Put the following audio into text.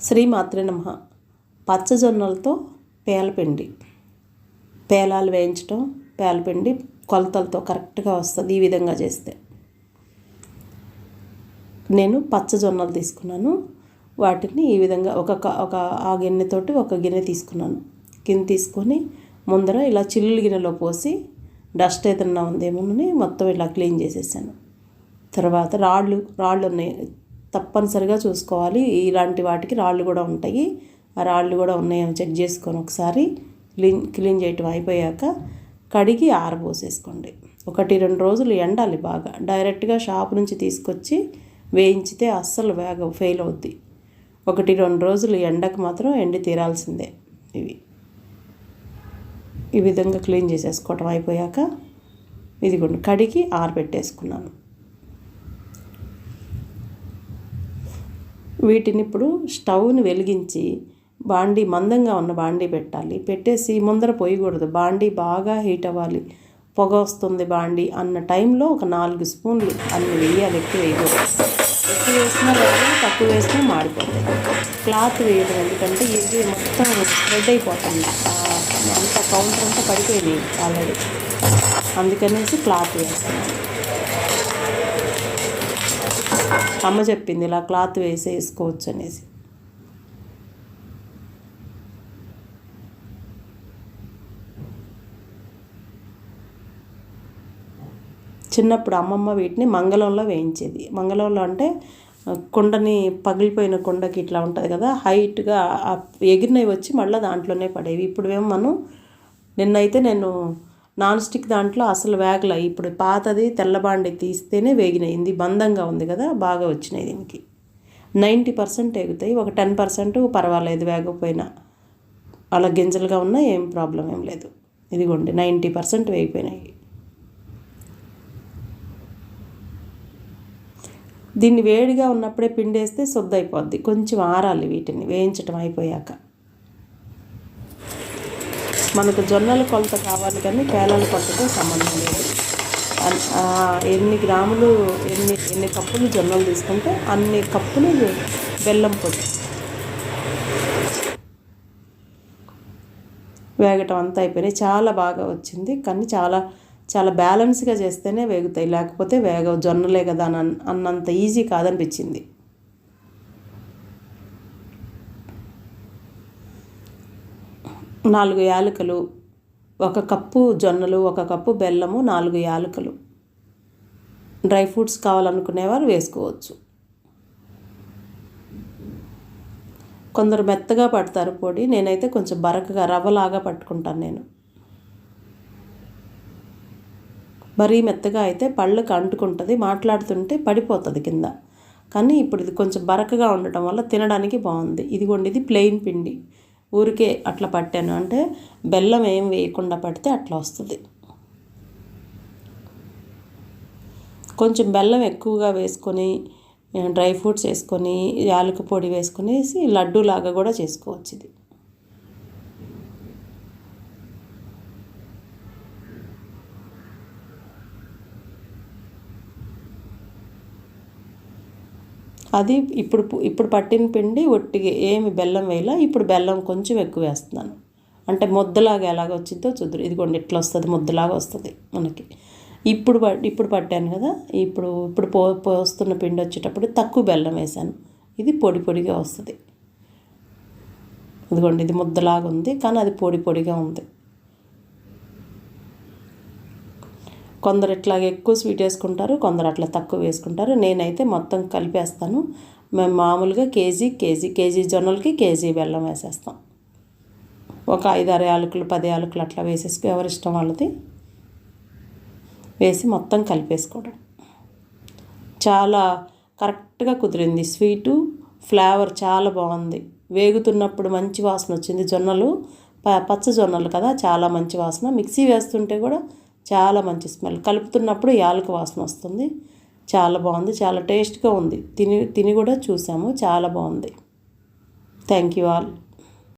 శ్రీమాత్రే నమః. పచ్చజొన్నలతో పేలపిండి, పేలాలు వేయించడం, పేలపిండి కొలతలతో కరెక్ట్గా వస్తుంది. ఈ విధంగా చేస్తే నేను పచ్చజొన్నలు తీసుకున్నాను. వాటిని ఈ విధంగా ఒక ఆ గిన్నెతోటి ఒక గిన్నె తీసుకున్నాను. గిన్నె తీసుకొని ముందర ఇలా చిల్లులు గిన్నెలో పోసి డస్ట్ ఏదన్నా ఉందేమోనని మొత్తం ఇలా క్లీన్ చేసేసాను. తర్వాత రాళ్ళు ఉన్నాయి, తప్పనిసరిగా చూసుకోవాలి. ఇలాంటి వాటికి రాళ్ళు కూడా ఉంటాయి. ఆ రాళ్ళు కూడా ఉన్నాయేమో చెక్ చేసుకొని ఒకసారి క్లీన్ చేయటం అయిపోయాక కడిగి ఆరబోసేసుకోండి. 1-2 రోజులు ఎండాలి బాగా. డైరెక్ట్గా షాప్ నుంచి తీసుకొచ్చి వేయించితే అస్సలు ఫెయిల్ అవుద్ది. 1-2 రోజులు ఎండకు మాత్రం ఎండి తీరాల్సిందే. ఈ విధంగా క్లీన్ చేసేసుకోవటం అయిపోయాక ఇదిగోండి కడిగి ఆరబెట్టేసుకున్నాను. వీటిని ఇప్పుడు స్టవ్ని వెలిగించి మందంగా ఉన్న బాండీ పెట్టాలి. పెట్టేసి ముందర పోయకూడదు. బాండీ బాగా హీట్ అవ్వాలి. పొగ వస్తుంది బాండీ అన్న టైంలో ఒక 4 స్పూన్లు అన్ని వేయాలి. ఎక్కువ వేయకూడదు. ఎక్కువ వేసినా లేదా తక్కువ వేసినా మాడిపోతాయి. క్లాత్ వేయడం ఎందుకంటే ఇది మొత్తం స్ప్రెడ్ అయిపోతుంది. అంత కౌంటర్ అంతా పడిపోయింది ఆల్రెడీ, అందుకనేసి క్లాత్ వేస్తున్నాను. అమ్మ చెప్పింది ఇలా క్లాత్ వేసుకోవచ్చు అనేసి. చిన్నప్పుడు అమ్మమ్మ వీటిని మంగళంలో వేయించేది. మంగళంలో అంటే కుండని పగిలిపోయిన కుండకి ఇట్లా ఉంటుంది కదా, హైట్గా ఎగిరినవి వచ్చి మళ్ళీ దాంట్లోనే పడేవి. ఇప్పుడు నిన్నైతే నేను నాన్ స్టిక్ దాంట్లో అసలు వేగల. ఇప్పుడు పాతది తెల్లబాండి తీస్తేనే వేగినాయింది. బందంగా ఉంది కదా, బాగా వచ్చినాయి. దీనికి 90% ఎగుతాయి. ఒక 10% పర్వాలేదు వేగకపోయినా. అలా గింజలుగా ఉన్నా ఏం ప్రాబ్లం ఏం లేదు. ఇదిగోండి 90% వేగిపోయినాయి. దీన్ని వేడిగా ఉన్నప్పుడే పిండేస్తే శుద్ధ అయిపోద్ది. కొంచెం ఆరాలి వీటిని వేయించడం అయిపోయాక. మనకు జొన్నల కొలత కావాలి కానీ పేలాల కొలతతో సంబంధం లేదు. ఎన్ని గ్రాములు ఎన్ని కప్పులు జొన్నలు తీసుకుంటే అన్ని కప్పులు బెల్లం పొడి వేగటం అంతా అయిపోయినాయి. చాలా బాగా వచ్చింది. కానీ చాలా చాలా బ్యాలెన్స్గా చేస్తేనే వేగుతాయి, లేకపోతే వేగవు. జొన్నలే కదా అన్నంత ఈజీ కాదనిపించింది. నాలుగు యాలకులు, 1 కప్పు జొన్నలు, 1 కప్పు బెల్లము, 4 యాలకులు. డ్రై ఫ్రూట్స్ కావాలనుకునేవారు వేసుకోవచ్చు. కొందరు మెత్తగా పడతారు పొడి. నేనైతే కొంచెం బరకగా రవ్వలాగా పట్టుకుంటాను. నేను మరీ మెత్తగా అయితే పళ్ళకు అంటుకుంటుంది, మాట్లాడుతుంటే పడిపోతుంది కింద. కానీ ఇప్పుడు ఇది కొంచెం బరకగా ఉండటం వల్ల తినడానికి బాగుంది. ఇదిగోండి, ఇది ప్లెయిన్ పిండి. ఊరికే అట్లా పట్టాను, అంటే బెల్లం ఏం వేయకుండా పడితే అట్లా వస్తుంది. కొంచెం బెల్లం ఎక్కువగా వేసుకొని డ్రై ఫ్రూట్స్ వేసుకొని యాలక పొడి వేసుకొనేసి లడ్డూలాగా కూడా చేసుకోవచ్చు. ఇది అది ఇప్పుడు పట్టిన పిండి ఒట్టిగా ఏమి బెల్లం వేయాల. ఇప్పుడు బెల్లం కొంచెం ఎక్కువ వేస్తున్నాను, అంటే ముద్దలాగా ఎలాగ వచ్చిందో చూద్దరు. ఇదిగోండి ఇట్లా వస్తుంది, ముద్దలాగా వస్తుంది మనకి. ఇప్పుడు పట్టాను కదా, ఇప్పుడు పోస్తున్న పిండి వచ్చేటప్పుడు తక్కువ బెల్లం వేసాను. ఇది పొడిగా వస్తుంది. ఇదిగోండి ఇది ముద్దలాగా ఉంది, కానీ అది పొడిగా ఉంది. కొందరు ఇట్లాగ ఎక్కువ స్వీట్ వేసుకుంటారు, కొందరు అట్లా తక్కువ వేసుకుంటారు. నేనైతే మొత్తం కలిపేస్తాను. మేము మామూలుగా కేజీ జొన్నలకి కేజీ బెల్లం వేసేస్తాం. ఒక 5-6 యాలకులు 10 యాలకులు అట్లా వేసేసి ఎవరిష్టం వాళ్ళది వేసి మొత్తం కలిపేసుకోవడం. చాలా కరెక్ట్గా కుదిరింది. స్వీటు ఫ్లేవర్ చాలా బాగుంది. వేగుతున్నప్పుడు మంచి వాసన వచ్చింది. జొన్నలు పచ్చ జొన్నలు కదా, చాలా మంచి వాసన. మిక్సీ వేస్తుంటే కూడా చాలా మంచి స్మెల్. కలుపుతున్నప్పుడు యాలక వాసన వస్తుంది. చాలా బాగుంది, చాలా టేస్ట్గా ఉంది. తిని కూడా చూసాము, చాలా బాగుంది. Thank you all.